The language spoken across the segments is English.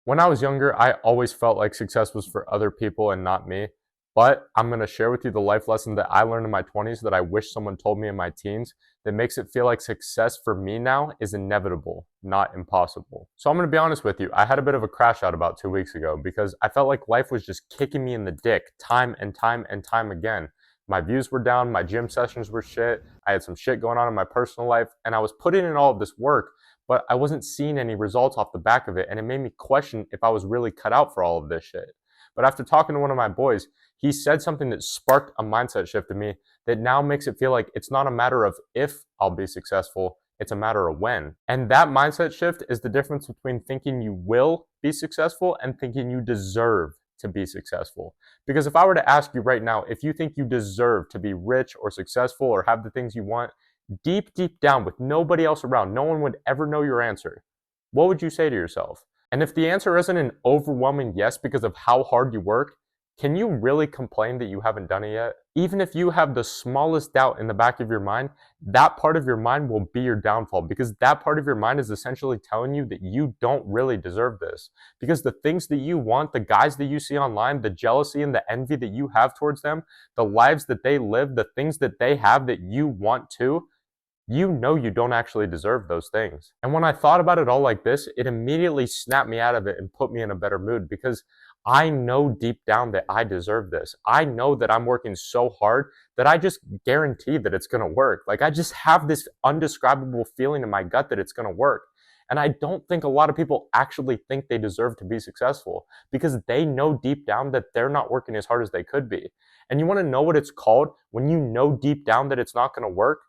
When I was younger, I always felt like success was for other people and not me. But I'm going to share with you the life lesson that I learned in my 20s that I wish someone told me in my teens that makes it feel like success for me now is inevitable, not impossible. So I'm going to be honest with you. I had a bit of a crash out about 2 weeks ago because I felt like life was just kicking me in the dick time and time and time again. My views were down, my gym sessions were shit, I had some shit going on in my personal life, and I was putting in all of this work, but I wasn't seeing any results off the back of it, and it made me question if I was really cut out for all of this shit. But after talking to one of my boys, he said something that sparked a mindset shift in me that now makes it feel like it's not a matter of if I'll be successful, it's a matter of when. And that mindset shift is the difference between thinking you will be successful and thinking you deserve to be successful. Because if I were to ask you right now, if you think you deserve to be rich or successful or have the things you want, deep down with nobody else around, no one would ever know your answer, what would you say to yourself? And if the answer isn't an overwhelming yes because of how hard you work, can you really complain that you haven't done it yet? Even if you have the smallest doubt in the back of your mind, that part of your mind will be your downfall because that part of your mind is essentially telling you that you don't really deserve this. Because the things that you want, the guys that you see online, the jealousy and the envy that you have towards them, the lives that they live, the things that they have that you want to, you know you don't actually deserve those things. And when I thought about it all like this, it immediately snapped me out of it and put me in a better mood because I know deep down that I deserve this. I know that I'm working so hard that I just guarantee that it's gonna work. Like I just have this undescribable feeling in my gut that it's gonna work. And I don't think a lot of people actually think they deserve to be successful because they know deep down that they're not working as hard as they could be. And you wanna know what it's called when you know deep down that it's not gonna work?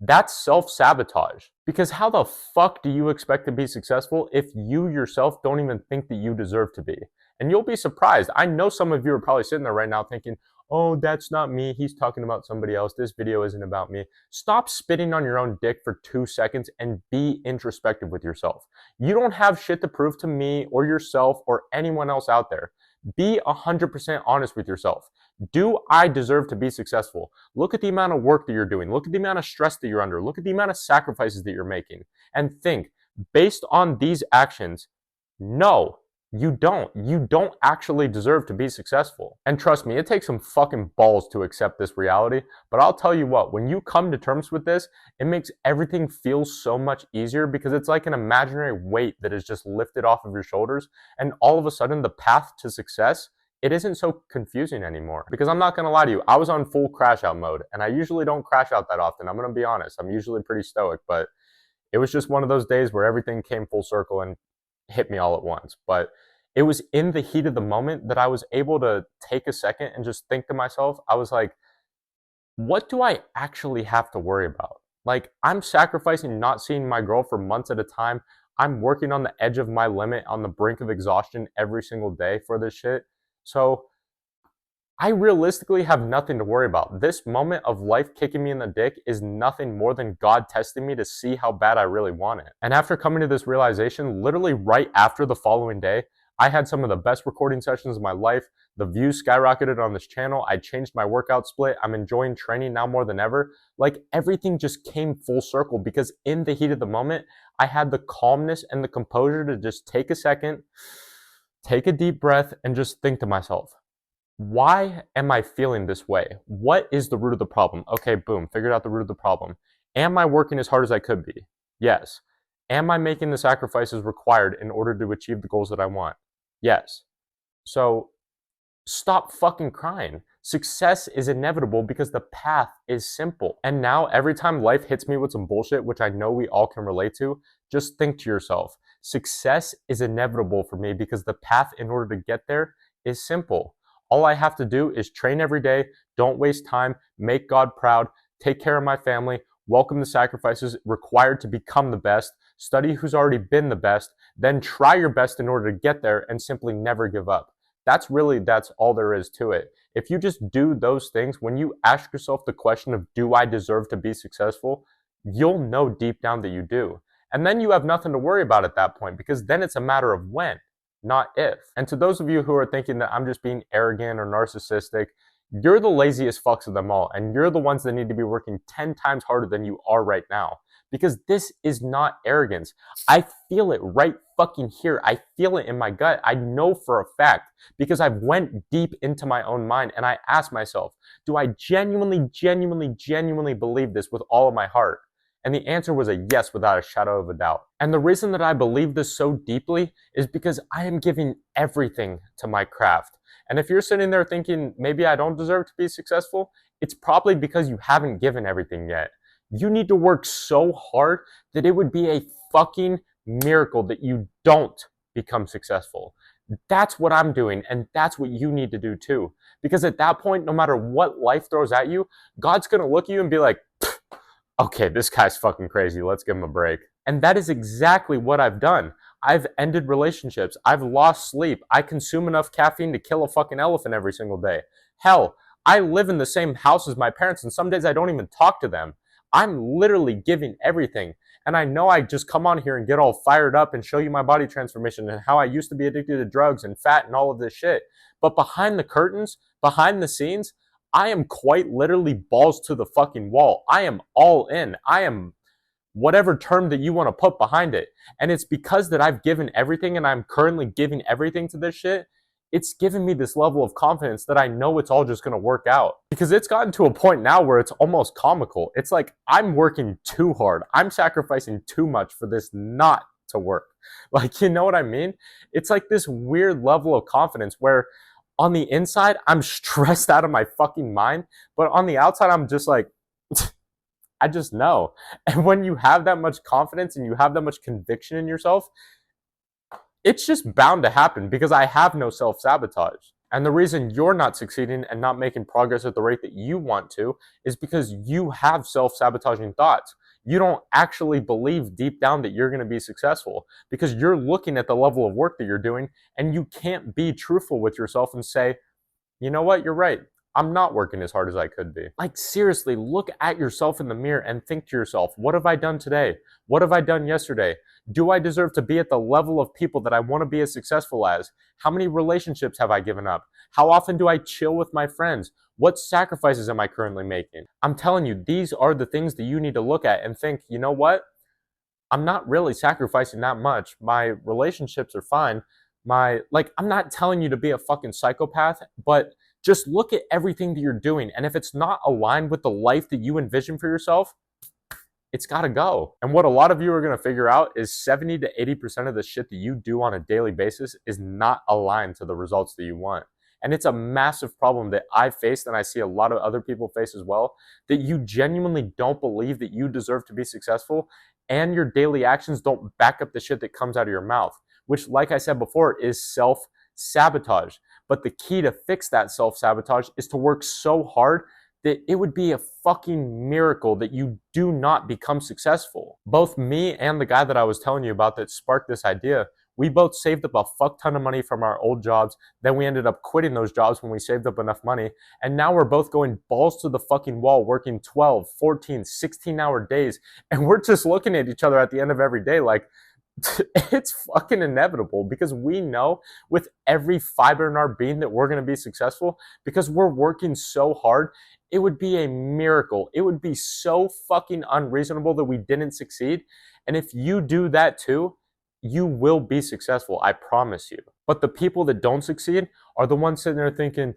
That's self-sabotage. Because how the fuck do you expect to be successful if you yourself don't even think that you deserve to be? And you'll be surprised. I know some of you are probably sitting there right now thinking, oh, that's not me. He's talking about somebody else. This video isn't about me. Stop spitting on your own dick for 2 seconds and be introspective with yourself. You don't have shit to prove to me or yourself or anyone else out there. Be 100% honest with yourself. Do I deserve to be successful? Look at the amount of work that you're doing. Look at the amount of stress that you're under. Look at the amount of sacrifices that you're making. And think, based on these actions, no, you don't. You don't actually deserve to be successful. And trust me, it takes some fucking balls to accept this reality. But I'll tell you what, when you come to terms with this, it makes everything feel so much easier because it's like an imaginary weight that is just lifted off of your shoulders. And all of a sudden, the path to success, it isn't so confusing anymore. Because I'm not gonna lie to you, I was on full crash out mode. And I usually don't crash out that often. I'm gonna be honest. I'm usually pretty stoic. But it was just one of those days where everything came full circle and hit me all at once. But it was in the heat of the moment that I was able to take a second and just think to myself, I was like, what do I actually have to worry about? Like, I'm sacrificing not seeing my girl for months at a time. I'm working on the edge of my limit, on the brink of exhaustion every single day for this shit. So I realistically have nothing to worry about. This moment of life kicking me in the dick is nothing more than God testing me to see how bad I really want it. And after coming to this realization, literally right after the following day, I had some of the best recording sessions of my life. The views skyrocketed on this channel. I changed my workout split. I'm enjoying training now more than ever. Like everything just came full circle because in the heat of the moment, I had the calmness and the composure to just take a second, take a deep breath, and just think to myself, why am I feeling this way? What is the root of the problem? Okay, boom, figured out the root of the problem. Am I working as hard as I could be? Yes. Am I making the sacrifices required in order to achieve the goals that I want? Yes. So stop fucking crying. Success is inevitable because the path is simple. And now every time life hits me with some bullshit, which I know we all can relate to, just think to yourself, success is inevitable for me because the path in order to get there is simple. All I have to do is train every day, don't waste time, make God proud, take care of my family, welcome the sacrifices required to become the best, study who's already been the best, then try your best in order to get there and simply never give up. That's all there is to it. If you just do those things, when you ask yourself the question of, do I deserve to be successful? You'll know deep down that you do. And then you have nothing to worry about at that point because then it's a matter of when, not if. And to those of you who are thinking that I'm just being arrogant or narcissistic, you're the laziest fucks of them all. And you're the ones that need to be working 10 times harder than you are right now. Because this is not arrogance. I feel it right fucking here. I feel it in my gut. I know for a fact because I've went deep into my own mind and I asked myself, do I genuinely believe this with all of my heart? And the answer was a yes without a shadow of a doubt. And the reason that I believe this so deeply is because I am giving everything to my craft. And if you're sitting there thinking, maybe I don't deserve to be successful, it's probably because you haven't given everything yet. You need to work so hard that it would be a fucking miracle that you don't become successful. That's what I'm doing, and that's what you need to do too. Because at that point, no matter what life throws at you, God's gonna look at you and be like, okay, this guy's fucking crazy. Let's give him a break. And that is exactly what I've done. I've ended relationships. I've lost sleep. I consume enough caffeine to kill a fucking elephant every single day. Hell, I live in the same house as my parents, and some days I don't even talk to them. I'm literally giving everything. And I know I just come on here and get all fired up and show you my body transformation and how I used to be addicted to drugs and fat and all of this shit. But behind the curtains, behind the scenes, I am quite literally balls to the fucking wall. I am all in. I am whatever term that you want to put behind it. And it's because that I've given everything and I'm currently giving everything to this shit. It's given me this level of confidence that I know it's all just going to work out. Because it's gotten to a point now where it's almost comical. It's like I'm working too hard. I'm sacrificing too much for this not to work. Like, you know what I mean? It's like this weird level of confidence where on the inside, I'm stressed out of my fucking mind. But on the outside, I'm just like, I just know. And when you have that much confidence and you have that much conviction in yourself, it's just bound to happen because I have no self-sabotage. And the reason you're not succeeding and not making progress at the rate that you want to is because you have self-sabotaging thoughts. You don't actually believe deep down that you're going to be successful because you're looking at the level of work that you're doing and you can't be truthful with yourself and say, you know what, you're right. I'm not working as hard as I could be. Like, seriously, look at yourself in the mirror and think to yourself, what have I done today? What have I done yesterday? Do I deserve to be at the level of people that I want to be as successful as? How many relationships have I given up? How often do I chill with my friends? What sacrifices am I currently making? I'm telling you, these are the things that you need to look at and think, you know what? I'm not really sacrificing that much. My relationships are fine. I'm not telling you to be a fucking psychopath, but just look at everything that you're doing. And if it's not aligned with the life that you envision for yourself, it's got to go. And what a lot of you are going to figure out is 70 to 80% of the shit that you do on a daily basis is not aligned to the results that you want. And it's a massive problem that I faced and I see a lot of other people face as well, that you genuinely don't believe that you deserve to be successful and your daily actions don't back up the shit that comes out of your mouth, which, like I said before, is self-sabotage. But the key to fix that self-sabotage is to work so hard that it would be a fucking miracle that you do not become successful. Both me and the guy that I was telling you about that sparked this idea, we both saved up a fuck ton of money from our old jobs. Then we ended up quitting those jobs when we saved up enough money. And now we're both going balls to the fucking wall, working 12, 14, 16-hour days. And we're just looking at each other at the end of every day like, it's fucking inevitable because we know with every fiber in our being that we're going to be successful because we're working so hard. It would be a miracle. It would be so fucking unreasonable that we didn't succeed. And if you do that too, you will be successful. I promise you. But the people that don't succeed are the ones sitting there thinking,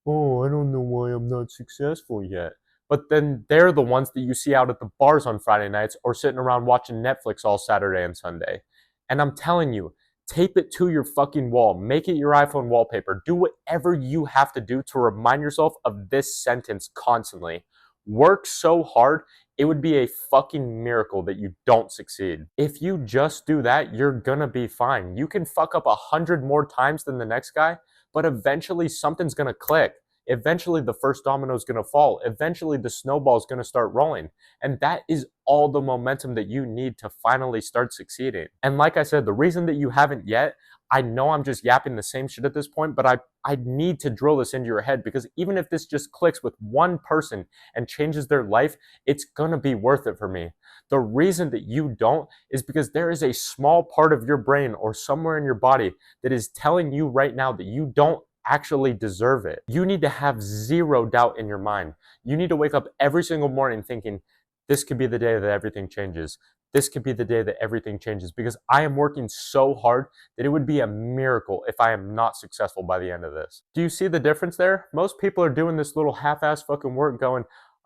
oh, I don't know why I'm not successful yet. But then they're the ones that you see out at the bars on Friday nights or sitting around watching Netflix all Saturday and Sunday. And I'm telling you, tape it to your fucking wall. Make it your iPhone wallpaper. Do whatever you have to do to remind yourself of this sentence constantly. Work so hard, it would be a fucking miracle that you don't succeed. If you just do that, you're gonna be fine. You can fuck up 100 more times than the next guy, but eventually something's gonna click. Eventually the first domino is going to fall. Eventually the snowball is going to start rolling. And that is all the momentum that you need to finally start succeeding. And like I said, the reason that you haven't yet, I know I'm just yapping the same shit at this point, but I need to drill this into your head because even if this just clicks with one person and changes their life, it's going to be worth it for me. The reason that you don't is because there is a small part of your brain or somewhere in your body that is telling you right now that you don't actually deserve it. You need to have zero doubt in your mind. You need to wake up every single morning thinking, this could be the day that everything changes. this could be the day that everything changes, because I am working so hard that it would be a miracle if I am not successful by the end of this. Do you see the difference there? Most people are doing this little half-ass fucking work going,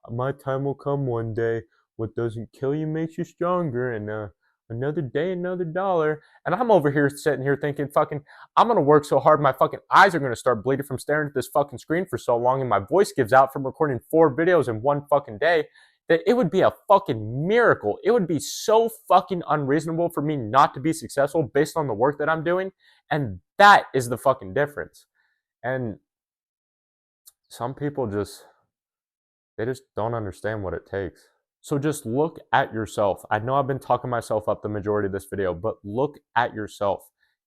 my time will come one day. What doesn't kill you makes you stronger, and another day, another dollar. And I'm over here sitting here thinking, fucking, I'm gonna work so hard, my fucking eyes are gonna start bleeding from staring at this fucking screen for so long, and my voice gives out from recording 4 videos in one fucking day, that it would be a fucking miracle. It would be so fucking unreasonable for me not to be successful based on the work that I'm doing. And that is the fucking difference. And some people they just don't understand what it takes. So just look at yourself. I know I've been talking myself up the majority of this video, but look at yourself.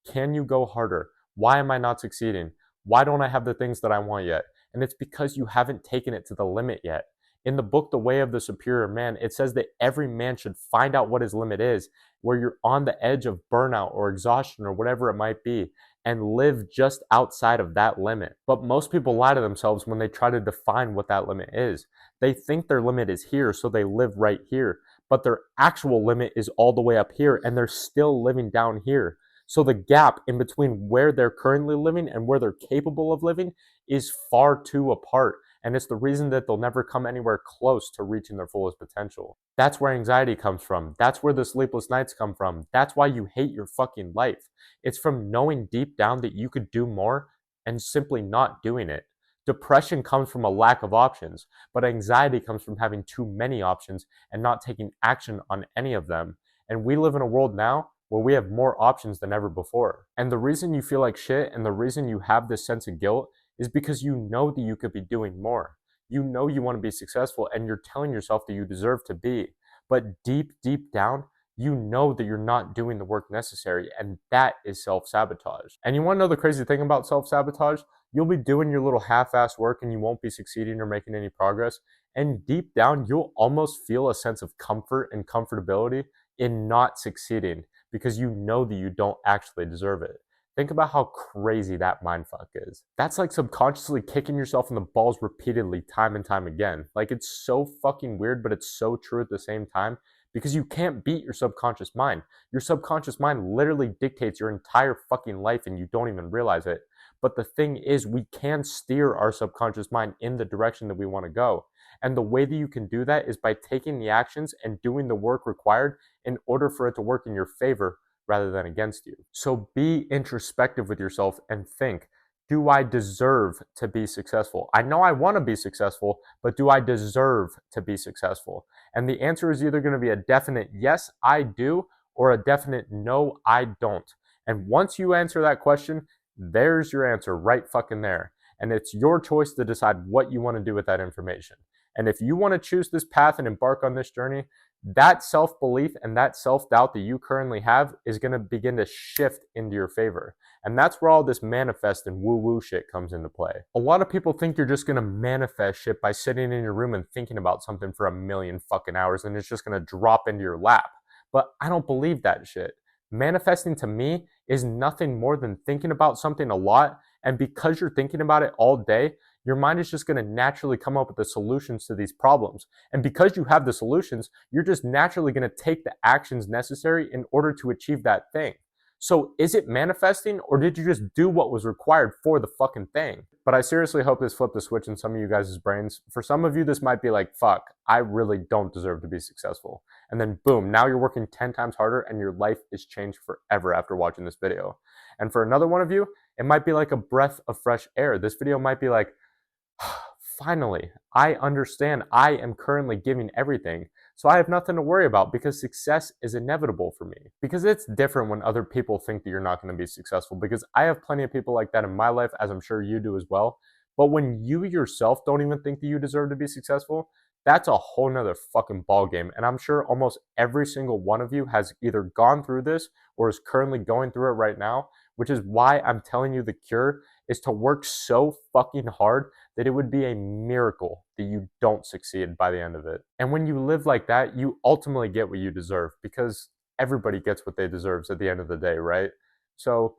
Can you go harder? Why am I not succeeding? Why don't I have the things that I want yet? And it's because you haven't taken it to the limit yet. In the book, The Way of the Superior Man, it says that every man should find out what his limit is, where you're on the edge of burnout or exhaustion or whatever it might be, and live just outside of that limit. But most people lie to themselves when they try to define what that limit is. They think their limit is here, so they live right here. But their actual limit is all the way up here, and they're still living down here. So the gap in between where they're currently living and where they're capable of living is far too apart. And it's the reason that they'll never come anywhere close to reaching their fullest potential. That's where anxiety comes from. That's where the sleepless nights come from. That's why you hate your fucking life. It's from knowing deep down that you could do more and simply not doing it. Depression comes from a lack of options, but anxiety comes from having too many options and not taking action on any of them. And we live in a world now where we have more options than ever before. And the reason you feel like shit and the reason you have this sense of guilt is because you know that you could be doing more. You know you want to be successful and you're telling yourself that you deserve to be. But deep, deep down, you know that you're not doing the work necessary, and that is self-sabotage. And you want to know the crazy thing about self-sabotage? You'll be doing your little half-ass work and you won't be succeeding or making any progress. And deep down, you'll almost feel a sense of comfort and comfortability in not succeeding because you know that you don't actually deserve it. Think about how crazy that mindfuck is. That's like subconsciously kicking yourself in the balls repeatedly, time and time again. Like, it's so fucking weird, but it's so true at the same time, because you can't beat your subconscious mind. Your subconscious mind literally dictates your entire fucking life and you don't even realize it. But the thing is, we can steer our subconscious mind in the direction that we want to go. And the way that you can do that is by taking the actions and doing the work required in order for it to work in your favor rather than against you. So be introspective with yourself and think, do I deserve to be successful? I know I want to be successful, but do I deserve to be successful? And the answer is either going to be a definite yes, I do, or a definite no, I don't. And once you answer that question, there's your answer right fucking there. And it's your choice to decide what you want to do with that information. And if you want to choose this path and embark on this journey, that self-belief and that self-doubt that you currently have is going to begin to shift into your favor. And that's where all this manifest and woo-woo shit comes into play. A lot of people think you're just going to manifest shit by sitting in your room and thinking about something for a million fucking hours and it's just going to drop into your lap. But I don't believe that shit. Manifesting to me is nothing more than thinking about something a lot, and because you're thinking about it all day, your mind is just going to naturally come up with the solutions to these problems. And because you have the solutions, you're just naturally going to take the actions necessary in order to achieve that thing. So is it manifesting, or did you just do what was required for the fucking thing? But I seriously hope this flipped the switch in some of you guys' brains. For some of you, this might be like, fuck, I really don't deserve to be successful. And then boom, now you're working 10 times harder and your life is changed forever after watching this video. And for another one of you, it might be like a breath of fresh air. This video might be like, finally, I understand I am currently giving everything, so I have nothing to worry about because success is inevitable for me. Because it's different when other people think that you're not going to be successful, because I have plenty of people like that in my life, as I'm sure you do as well. But when you yourself don't even think that you deserve to be successful, that's a whole nother fucking ball game. And I'm sure almost every single one of you has either gone through this or is currently going through it right now, which is why I'm telling you the cure is to work so fucking hard that it would be a miracle that you don't succeed by the end of it. And when you live like that, you ultimately get what you deserve, because everybody gets what they deserve at the end of the day, right? So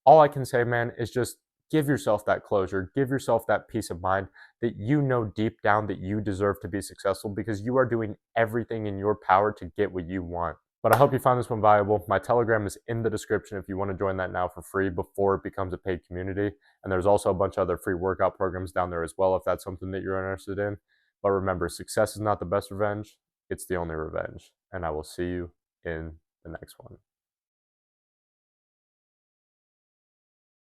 all I can say, man, is just Give yourself that closure, give yourself that peace of mind that you know deep down that you deserve to be successful because you are doing everything in your power to get what you want. But I hope you found this one valuable. My Telegram is in the description if you want to join that now for free before it becomes a paid community. And there's also a bunch of other free workout programs down there as well if that's something that you're interested in. But remember, success is not the best revenge, it's the only revenge. And I will see you in the next one.